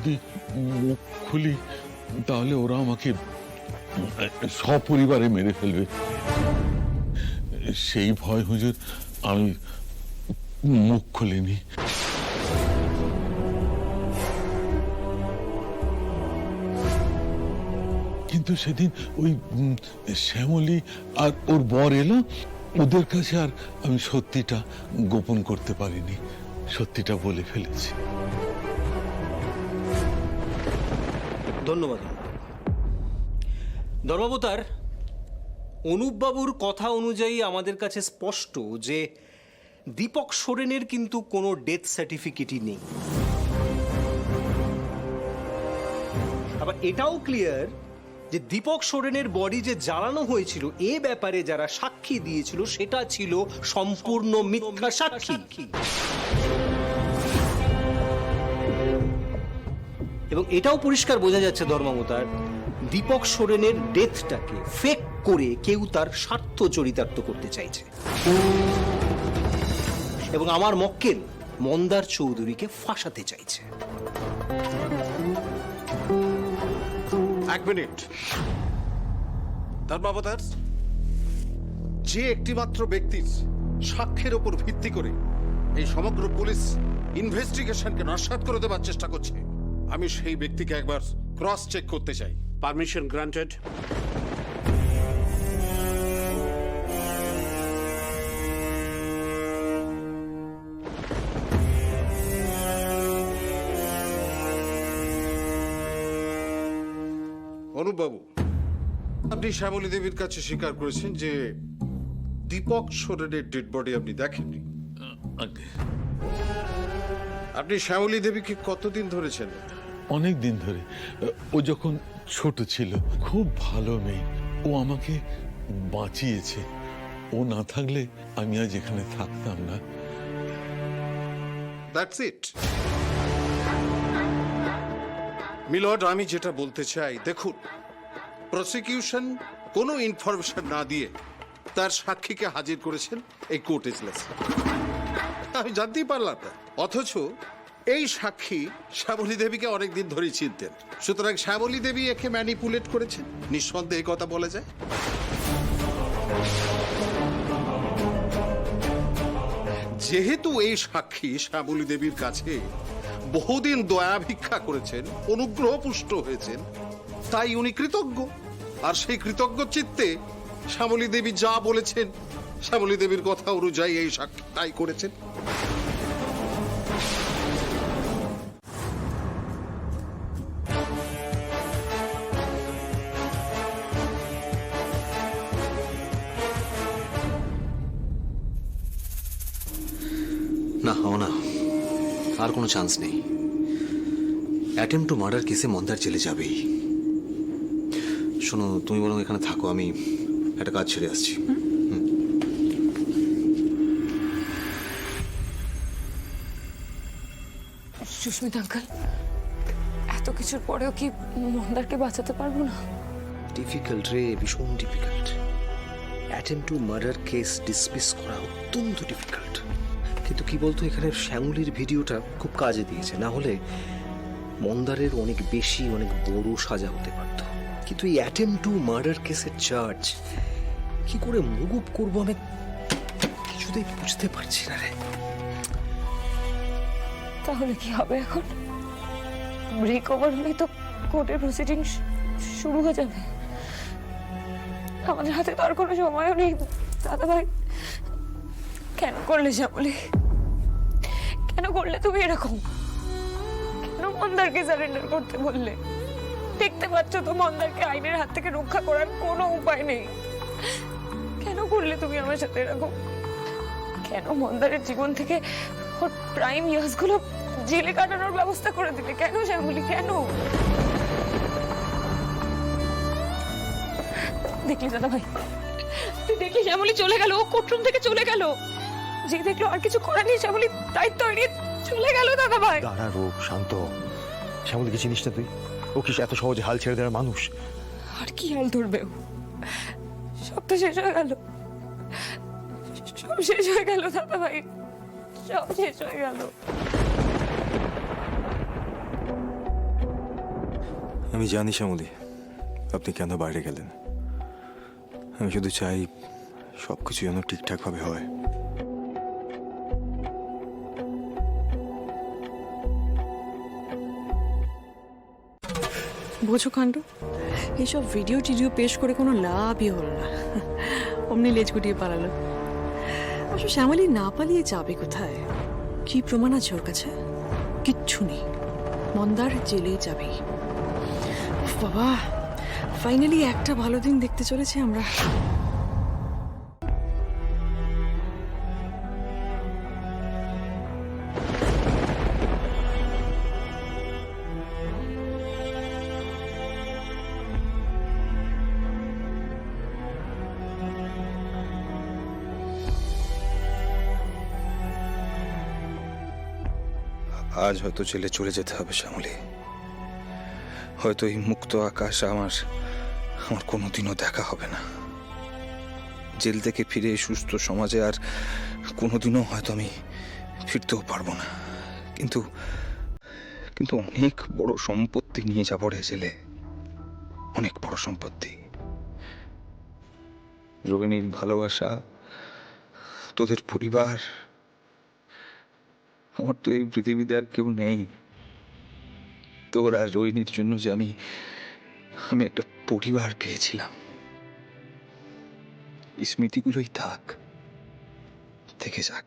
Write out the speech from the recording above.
যদি মুখ খুলি তাহলে ওরা আমাকে সপরিবারে মেরে ফেলবে। সেই ভয় হুজুর আমি মুখ খুলিনি। কিন্তু সেদিন ওই শ্যামলী আর ওর বর এলো, ওদের কাছে আর আমি সত্যিটা গোপন করতে পারিনি, সত্যিটা বলে ফেলেছি। ধন্যবাদ ধর্মাবতার। অনুপবাবুর কথা অনুযায়ী আমাদের কাছে স্পষ্ট যে দীপক সোরেনের কিন্তু কোনো ডেথ সার্টিফিকেটই নেই। আবার এটাও ক্লিয়ার যে দীপক সোরেনের বডি যে জ্বালানো হয়েছিল এ ব্যাপারে যারা সাক্ষী দিয়েছিল সেটা ছিল সম্পূর্ণ মিথ্যা সাক্ষী। এবং এটাও পরিষ্কার বোঝা যাচ্ছে ধর্মাবতার, দীপক সোরেনের ডেথটাকে ফেক করে কেউ তার স্বার্থ চরিতার্থ করতে চাইছে এবং আমার মক্কেল মন্দার চৌধুরীকে ফাঁসাতে চাইছে। এক মিনিট ধর্মাবতার, যে একটিমাত্র ব্যক্তির সাক্ষ্যের উপর ভিত্তি করে এই সমগ্র পুলিশ ইনভেস্টিগেশনকে নস্যাৎ করে দেওয়ার চেষ্টা করছে, আমি সেই ব্যক্তিকে একবার ক্রস চেক করতে চাই। Permission granted. অনুপবাবু, আপনি শ্যামলী দেবীর কাছে স্বীকার করেছেন যে দীপক সোরেনের ডেড বডি আপনি দেখেননি। আপনি শ্যামলী দেবীকে কতদিন ধরেছেন? অনেক দিন ধরে। ও যখন ছোট ছিল খুব ভালো মেয়ে, ও আমাকে বাঁচিয়েছে। ও না থাকলে আমি আজ এখানে থাকতাম না। দ্যাটস ইট মিলর্ড, আমি যেটা বলতে চাই, দেখুন, প্রসিকিউশন কোনো ইনফরমেশন না দিয়ে তার সাক্ষীকে হাজির করেছেন এই কোর্ট এজলাসে। আমি জানতেই পারলাম না, অথচ এই সাক্ষী শ্যামলী দেবীকে অনেকদিন ধরেই চিনতেন। সুতরাং শ্যামলী দেবী একে ম্যানিপুলেট করেছেন, নিঃসন্দেহে কথা বলা যায়। যেহেতু এই সাক্ষী শ্যামলী দেবীর কাছে বহুদিন দয়া ভিক্ষা করেছেন, অনুগ্রহ পুষ্ট হয়েছেন, তাই উনি কৃতজ্ঞ। আর সেই কৃতজ্ঞ চিত্তে শ্যামলী দেবী যা বলেছেন, শ্যামলী দেবীর কথা অনুযায়ী এই সাক্ষী তাই করেছেন। না হও না, আর কোনো চান্স নেই। অ্যাটেম্প টু মার্ডার কেসে মন্দার জেলে যাবেই। শোনো, তুমি বরং এখানে থাকো, আমি একটা কাজ ছেড়ে আসছি। সুস্মিতা আঙ্কেল, এত কিছুর পরেও কি মন্দারকে বাঁচাতে পারবো না? ডিফিকাল্ট রে, ভীষণ difficult. Attempt to murder case dismiss করা অত্যন্ত ডিফিকাল্ট। কিন্তু কি বলতো, এখানে শ্যামলীর ভিডিওটা খুব কাজে দিয়েছে, না হলে মন্দারের অনেক বেশি, অনেক বড় সাজা হতে পারত। কিন্তু এই অ্যাটেম্প টু মার্ডার কেসের চার্জ কি করে মুভ করবো আমি কিছুতেই বুঝতে পারছি না রে। তাহলে কি হবে এখন? রিকভার হলেই তো কোর্টের প্রসিডিং শুরু হয়ে যাবে। আমাদের হাতে তো আর কোনো সময়ও নেই। দাদা ভাই, কেন করলে শ্যামলী? কেন করলে তুমি এরকম? কেন মন্দারকে সারেন্ডার করতে বললে? দেখতে পাচ্ছ তো মন্দারকে আইনের হাত থেকে রক্ষা করার কোনো উপায় নেই। কেন করলে তুমি আমার সাথে এরকম? কেন মন্দারের জীবন থেকে ওর প্রাইম ইয়ার্স গুলো জেলে কাটানোর ব্যবস্থা করে দিলে? কেন শ্যামলী, কেন? দেখলি দাদা ভাই, তুই দেখলি শ্যামলী চলে গেল, ও কোর্টরুম থেকে চলে গেল। যে দেখলো আর কিছু করার নেই, শ্যামলী দায়িত্ব এড়িয়ে চলে গেল। দাদা ভাই দাঁড়া রূপ, শান্ত। শ্যামলীকে চিনিস না তুই? ও কি এত সহজে হাল ছেড়ে দেওয়ার মানুষ? আর কি হাল ধরবে ও? সব তো শেষ হয়ে গেল, সব শেষ হয়ে গেল দাদা ভাই, সব শেষ হয়ে গেল। আমি জানি শ্যামলী আপনি কেন বাইরে গেলেন। আমি শুধু চাই সব কিছু যেন ঠিকঠাকভাবে হয়। বোঝো কাণ্ড, এইসব ভিডিও টিডিও পেশ করে কোনো লাভই হলো না। অমনি লেজ গুটিয়ে পালালো। আসলে শ্যামলী না পালিয়ে যাবে কোথায়? কি প্রমাণ আছে ওর কাছে? কিচ্ছু নেই। মন্দার জেলেই যাবেই। উফ বাবা, ফাইনালি একটা ভালো দিন দেখতে চলেছি আমরা। আজ হয়তো জেলে চলে যেতে হবে শ্যামলী। হয়তো এই মুক্ত আকাশ আমার কোনোদিনও দেখা হবে না। জেল থেকে ফিরে সুস্থ সমাজে আর কোনোদিনও হয়তো আমি ফিরতেও পারবো না। কিন্তু কিন্তু অনেক বড় সম্পত্তি নিয়ে যাবো রে জেলে, অনেক বড় সম্পত্তি। রোহিণীর ভালোবাসা, তোদের পরিবার। আমার তো এই পৃথিবীতে আর কেউ নেই। তোর আর রোহিণীর জন্য যে আমি একটা পরিবার পেয়েছিলাম, এই স্মৃতিগুলোই থেকে যাক।